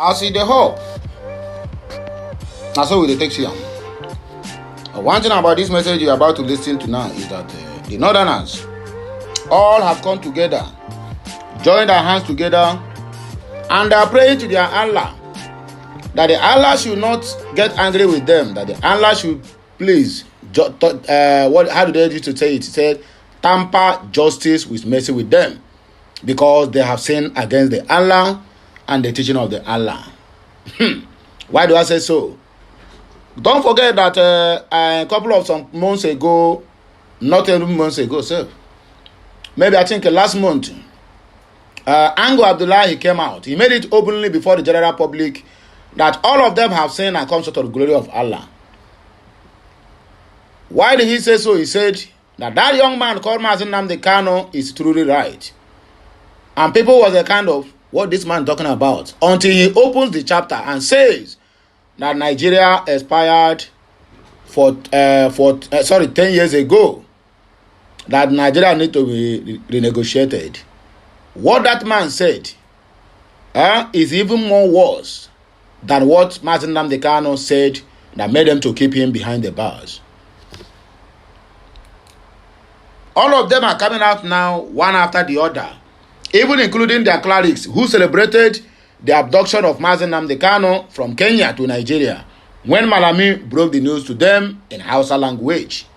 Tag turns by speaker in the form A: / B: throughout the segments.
A: As in the whole, that's how we take see. One thing about this message you're about to listen to now is that the Northerners all have come together, joined their hands together, and they are praying to their Allah that the Allah should not get angry with them, that the Allah should please, how do they used to say it? It said, tamper justice with mercy with them, because they have sinned against the Allah and the teaching of the Allah. Why do I say so? Don't forget that a couple of some months ago, not even months ago, sir, maybe I think last month, Ango Abdullahi came out. He made it openly before the general public that all of them have sinned and come short of the glory of Allah. Why did he say so? He said that young man called Nnamdi Kanu is truly right. And people was a kind of, what this man talking about? Until he opens the chapter and says that Nigeria expired 10 years ago. That Nigeria need to be renegotiated. What that man said is even more worse than what Nnamdi Kanu said that made them to keep him behind the bars. All of them are coming out now, one after the other, even including their clerics who celebrated the abduction of Nnamdi Kanu from Kenya to Nigeria when Malami broke the news to them in Hausa language.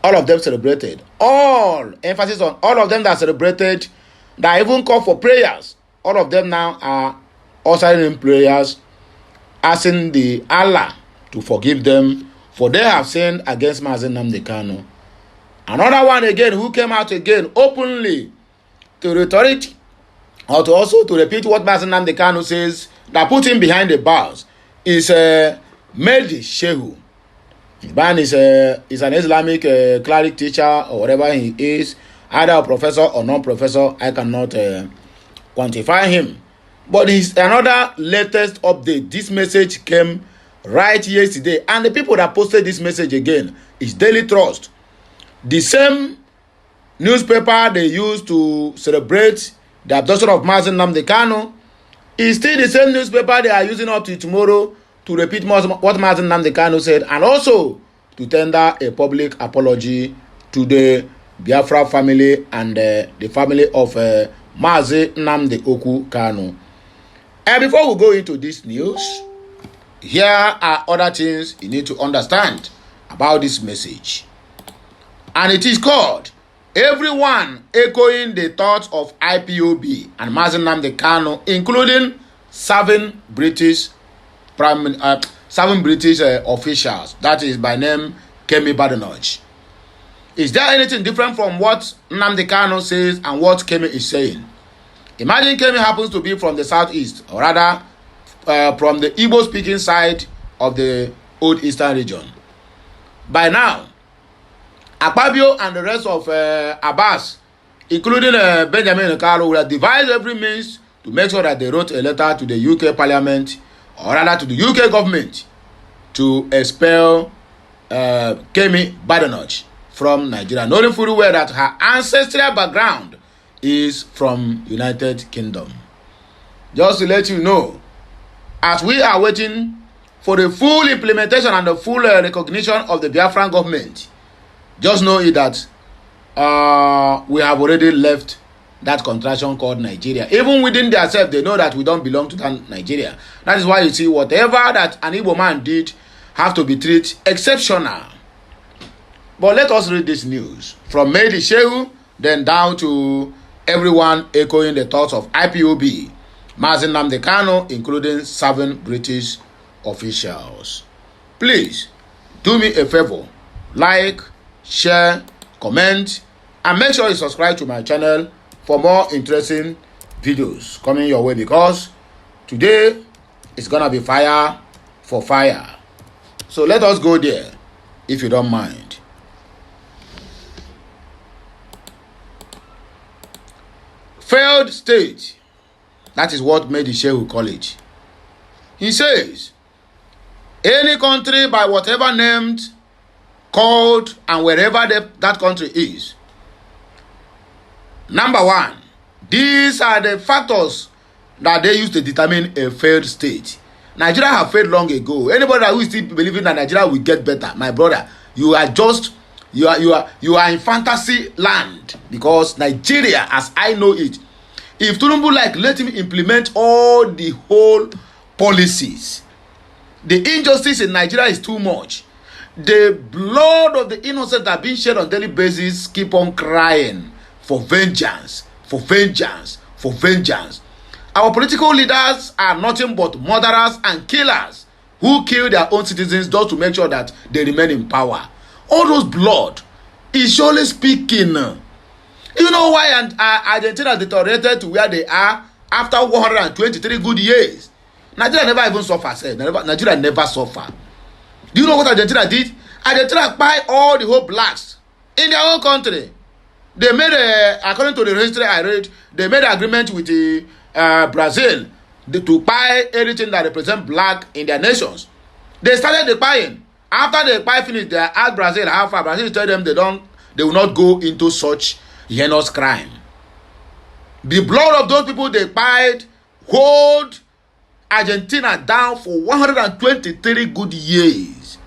A: All of them celebrated. All emphasis on all of them that celebrated, that even called for prayers. All of them now are also in prayers, asking the Allah to forgive them, for they have sinned against Nnamdi Kanu. Another one again who came out again openly to reiterate or to also to repeat what Nnamdi Kanu says that put him behind the bars is Mehdi Shehu. The man is an Islamic cleric teacher or whatever he is, either a professor or non-professor. I cannot quantify him. But it's another latest update. This message came right yesterday. And the people that posted this message again is Daily Trust. The same newspaper they used to celebrate the abduction of Nnamdi Kanu is still the same newspaper they are using up to tomorrow to repeat what Nnamdi Kanu said, and also to tender a public apology to the Biafra family and the family of Nnamdi Kanu. And before we go into this news, here are other things you need to understand about this message. And it is called Everyone Echoing the Thoughts of IPOB and Nnamdi Kanu, including seven British officials. That is by name Kemi Badenoch. Is there anything different from what Nnamdi Kanu says and what Kemi is saying? Imagine Kemi happens to be from the southeast, or rather from the Igbo-speaking side of the old eastern region. By now, Akpabio and the rest of Abbas, including Benjamin Nkalo, will have devised every means to make sure that they wrote a letter to the UK Parliament, or rather to the UK government, to expel Kemi Badenoch from Nigeria, knowing fully well that her ancestral background is from United Kingdom. Just to let you know, as we are waiting for the full implementation and the full recognition of the Biafran government, just know it that we have already left that contraction called Nigeria. Even within themselves, they know that we don't belong to that Nigeria. That is why you see whatever that an Igbo man did have to be treated exceptional. But let us read this news from Mehdi Shehu, then down to everyone echoing the thoughts of IPOB, Nnamdi Kanu, including 7 British officials. Please do me a favor, like, share, comment, and make sure you subscribe to my channel for more interesting videos coming your way, because today is gonna be fire for fire. So let us go there, if you don't mind. Failed state, that is what Mehdi Shehu call it. He says, any country by whatever named, called, and wherever that country is. Number one, these are the factors that they used to determine a failed state. Nigeria have failed long ago. Anybody who is still believing that Nigeria will get better, my brother, you are in fantasy land, because Nigeria, as I know it, if Tinubu let him implement all the whole policies, the injustice in Nigeria is too much. The blood of the innocent that are being shed on daily basis keep on crying for vengeance, for vengeance, for vengeance. Our political leaders are nothing but murderers and killers who kill their own citizens just to make sure that they remain in power. All those blood is surely speaking. You know why Argentina deteriorated to where they are after 123 good years? Nigeria never even suffered. Nigeria never suffered. Do you know what Argentina did? Argentina buy all the whole blacks in their own country. They made according to the history I read, they made an agreement with the Brazil to buy everything that represent black in their nations. They started the buying. After the buy finished, they asked Brazil how far. Brazil told them they will not go into such heinous crime. The blood of those people they buyed hold Argentina down for 123 good years.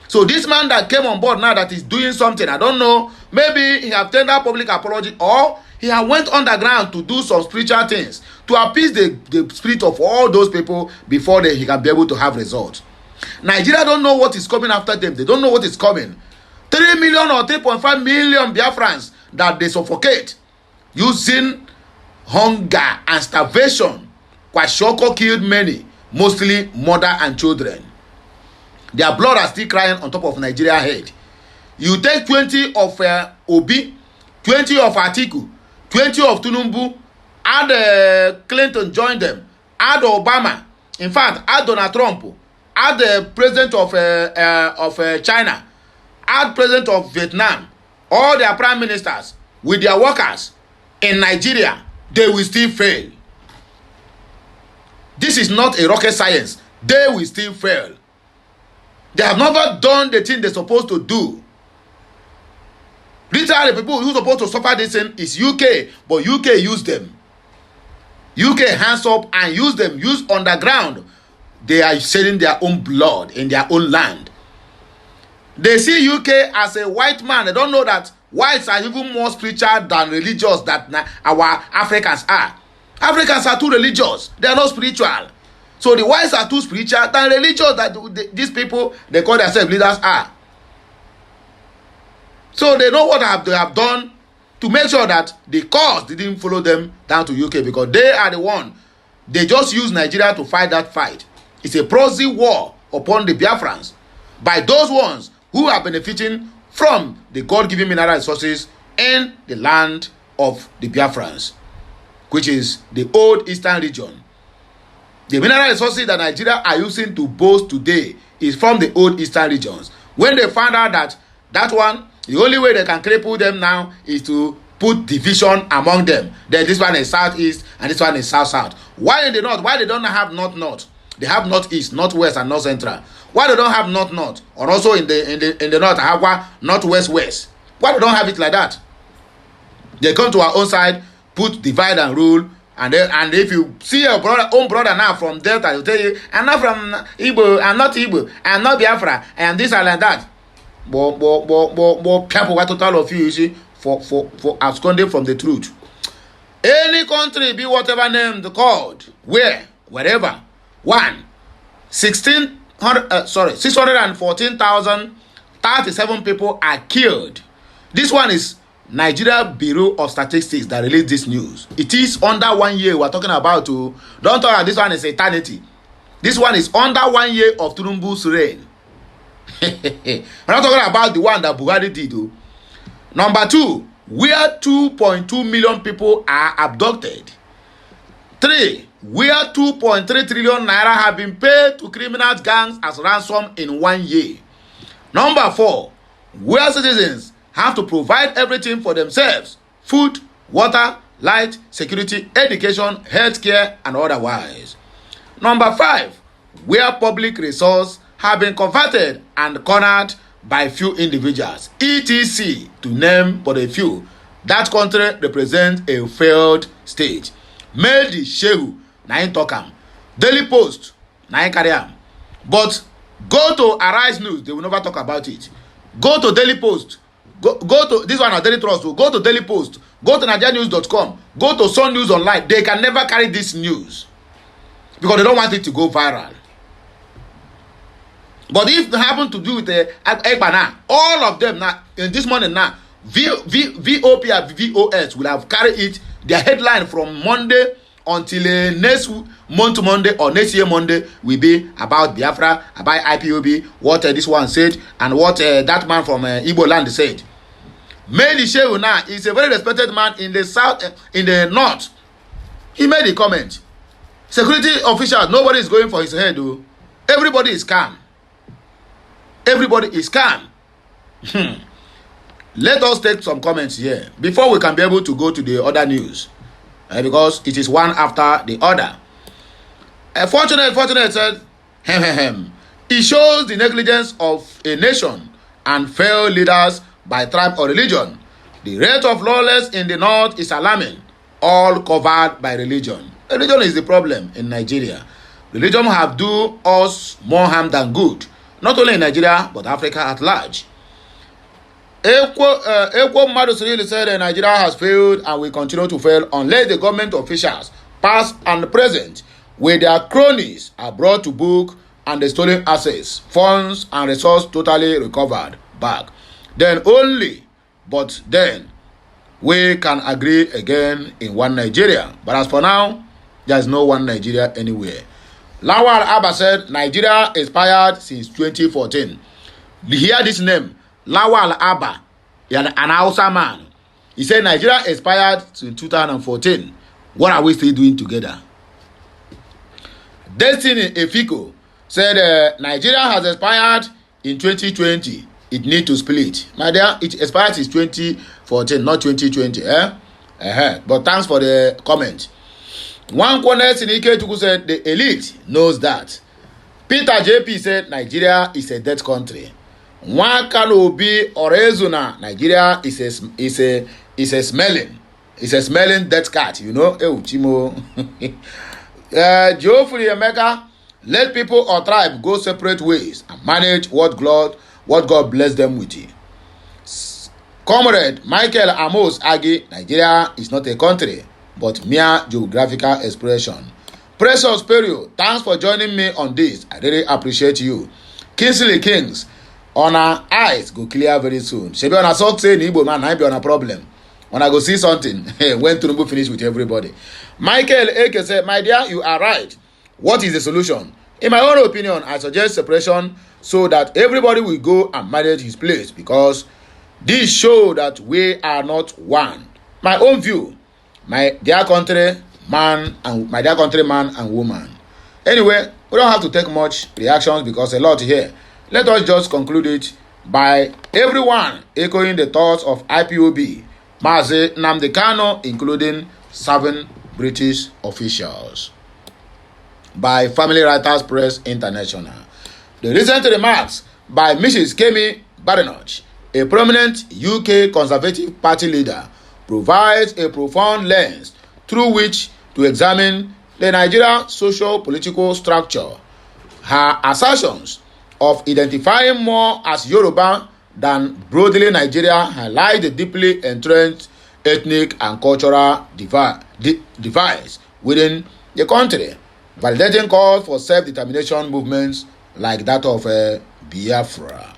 A: So this man that came on board now that is doing something, I don't know, maybe he have tendered public apology, or he have went underground to do some spiritual things to appease the spirit of all those people before he can be able to have results. Nigeria don't know what is coming after them. They don't know what is coming. 3 million or 3.5 million Biafrans that they suffocate using hunger and starvation. Kwashoko killed many, mostly mother and children. Their blood are still crying on top of Nigeria head. You take 20 of Obi, 20 of Atiku, 20 of Tinubu, add Clinton join them, add Obama, in fact, add Donald Trump, add the president of China, add president of Vietnam, all their prime ministers with their workers in Nigeria, they will still fail. This is not a rocket science. They will still fail. They have never done the thing they're supposed to do. Literally, the people who are supposed to suffer this thing is UK, but UK use them. UK hands up and use them, use underground. They are shedding their own blood in their own land. They see UK as a white man. They don't know that whites are even more spiritual than religious that our Africans are. Africans are too religious. They are not spiritual. So the whites are too spiritual than religious that these people, they call themselves leaders, are. So they know what they have done to make sure that the cause didn't follow them down to UK, because they are the one. They just use Nigeria to fight that fight. It's a proxy war upon the Biafrans by those ones who are benefiting from the God-given mineral resources in the land of the Biafrans, which is the old eastern region. The mineral resources that Nigeria are using to boast today is from the old eastern regions. When they found out that one, the only way they can cripple them now is to put division among them. Then this one is southeast and this one is south-south. Why in the north? Why they don't have north-north? They have northeast, northwest, and north central. Why they don't have north-north? Or also in the north, I have northwest-west. Why they don't have it like that? They come to our own side, put divide and rule. And if you see your own brother now from Delta, he'll tell you, I'm not from Igbo, I'm not Igbo, I'm not Biafra, and this and like that. But people, what total of you see for absconding from the truth. Any country, be whatever name the called, wherever, 614,037 people are killed. This one is Nigeria Bureau of Statistics that released this news. It is under 1 year we're talking about. Don't talk about this one is eternity. This one is under 1 year of Tinubu's reign. We're not talking about the one that Buhari did. Number 2, where 2.2 million people are abducted. 3, where 2.3 trillion naira have been paid to criminal gangs as ransom in 1 year. Number 4, where citizens have to provide everything for themselves: food, water, light, security, education, healthcare, and otherwise. Number 5, where public resources have been converted and cornered by few individuals, etc., to name but a few. That country represents a failed state. Made the Shehu na him talk am. Daily Post, na him carry am. But go to Arise News, they will never talk about it. Go to Daily Post, go to this one na Daily Trust, go to Daily Post, go to nigeriannews.com, go to Sun News Online. They can never carry this news because they don't want it to go viral. But if they happen to do with Egbana, all of them now, in this morning now, VOP and VOS will have carried it, their headline from Monday until next month Monday or next year Monday will be about Biafra, about IPOB, what this one said, and what that man from Igbo land said. Meli Shehu now is a very respected man in the south, in the north. He made a comment. Security officials, nobody is going for his head, though. Everybody is calm. Everybody is calm. Let us take some comments here before we can be able to go to the other news, because it is one after the other. Fortunate said, it shows the negligence of a nation and failed leaders by tribe or religion. The rate of lawlessness in the north is alarming, all covered by religion. Religion is the problem in Nigeria. Religion have do us more harm than good, not only in Nigeria but Africa at large. Ekwo Mmadụ said Nigeria has failed and will continue to fail unless the government officials, past and present, with their cronies are brought to book and the stolen assets, funds and resources totally recovered back. Then we can agree again in one Nigeria. But as for now, there is no one Nigeria anywhere. Lawal Abba said Nigeria expired since 2014. You hear this name? Lawal Abba, an Hausa man. He said Nigeria expired in 2014. What are we still doing together? Destiny Efiko said Nigeria has expired in 2020. It need to split. My dear, it expired in 2014, not 2020. But thanks for the comment. One corner Sinike Tuku said the elite knows that. Peter JP said Nigeria is a dead country. One Kanu be Orezuna, Nigeria is a smelling dead cat, you know. Chimo. Geoffrey Emeka, let people or tribe go separate ways and manage what God bless them with. Comrade Michael Amos Agi, Nigeria is not a country but mere geographical expression. Precious Perio, thanks for joining me on this. I really appreciate you. Kingsley Kings, on our eyes go clear very soon. Shebi on a sock say Igbo man, I be on a problem. When I go see something, when Tinubu finish with everybody. Michael Eke said, my dear, you are right. What is the solution? In my own opinion, I suggest separation so that everybody will go and manage his place, because this show that we are not one. My own view, my dear country man and woman. Anyway, we don't have to take much reactions because a lot here. Let us just conclude it by everyone echoing the thoughts of IPOB, Mazi Nnamdi Kanu, including 7 British officials. By Family Writers Press International. The recent remarks by Mrs. Kemi Badenoch, a prominent UK Conservative Party leader, provides a profound lens through which to examine the Nigerian socio-political structure. Her assertions of identifying more as Yoruba than broadly Nigeria highlight the deeply entrenched ethnic and cultural divides within the country, validating calls for self-determination movements like that of Biafra.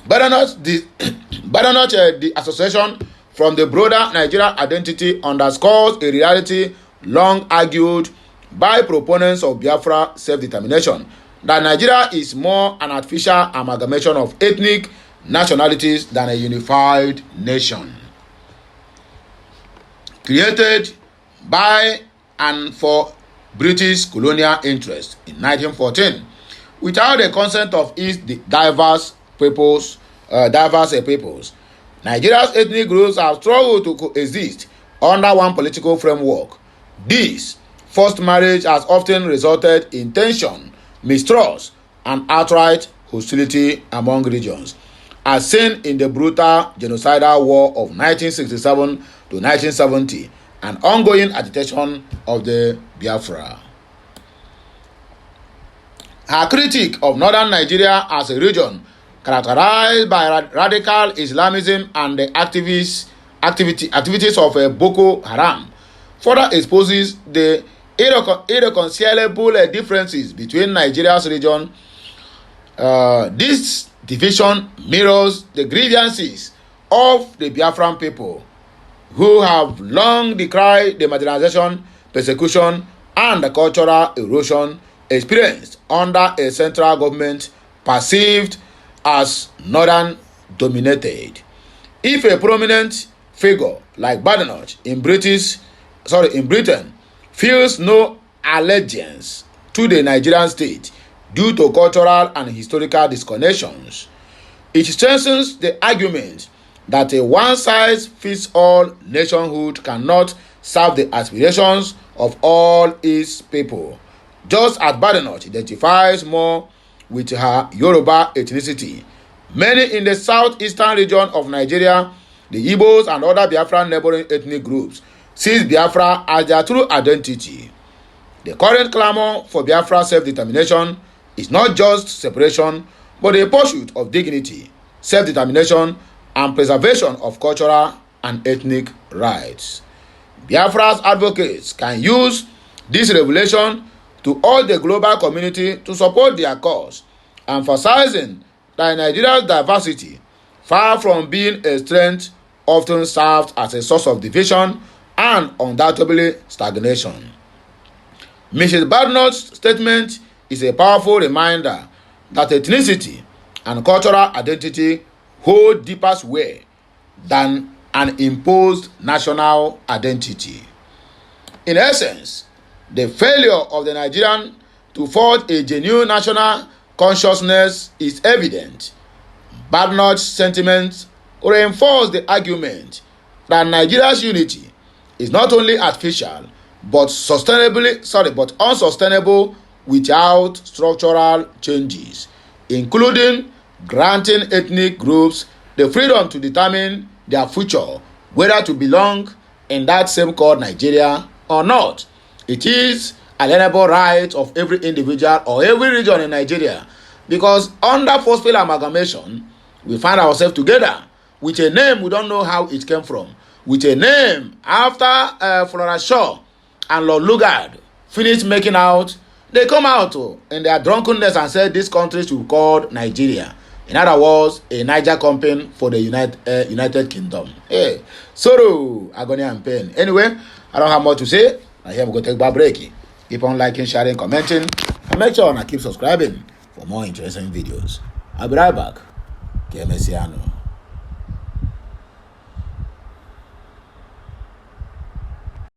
A: Badenoch, the association from the broader Nigerian identity underscores a reality long argued by proponents of Biafra self-determination, that Nigeria is more an artificial amalgamation of ethnic nationalities than a unified nation. Created by and for British colonial interest in 1914, without the consent of its diverse peoples, Nigeria's ethnic groups have struggled to coexist under one political framework. This forced marriage has often resulted in tension, mistrust, and outright hostility among regions, as seen in the brutal genocidal war of 1967 to 1970 and ongoing agitation of the Biafra. Her critique of northern Nigeria as a region characterized by radical Islamism and the activities of Boko Haram further exposes the irreconcilable differences between Nigeria's region. This division mirrors the grievances of the Biafran people, who have long decried the marginalization, persecution, and the cultural erosion experienced under a central government perceived as northern dominated. If a prominent figure like Badenoch in Britain feels no allegiance to the Nigerian state due to cultural and historical disconnections, it strengthens the argument that a one-size-fits-all nationhood cannot serve the aspirations of all its people. Just as Badenoch identifies more with her Yoruba ethnicity, many in the southeastern region of Nigeria, the Igbos and other Biafran neighboring ethnic groups, sees Biafra as their true identity. The current clamor for Biafra self-determination is not just separation, but a pursuit of dignity, self-determination, and preservation of cultural and ethnic rights. Biafra's advocates can use this revelation to urge the global community to support their cause, emphasizing that Nigeria's diversity, far from being a strength, often serves as a source of division and undoubtedly stagnation. Mrs. Badenoch's statement is a powerful reminder that ethnicity and cultural identity hold deeper sway than an imposed national identity. In essence, the failure of the Nigerian to forge a genuine national consciousness is evident. Badenoch's sentiments reinforce the argument that Nigeria's unity is not only artificial but unsustainable without structural changes, including granting ethnic groups the freedom to determine their future, whether to belong in that same called Nigeria or not. It is alienable right of every individual or every region in Nigeria, because under forceful amalgamation, we find ourselves together with a name we don't know how it came from, with a name after Flora Shaw and Lord Lugard finished making out. They come out in their drunkenness and said this country should be called Nigeria. In other words, a Niger company for the United Kingdom. Hey, sorrow, agony and pain. Anyway, I don't have more to say. Now here we go take a break. Keep on liking, sharing, commenting, and make sure to keep subscribing for more interesting videos. I'll be right back. Que Messiano.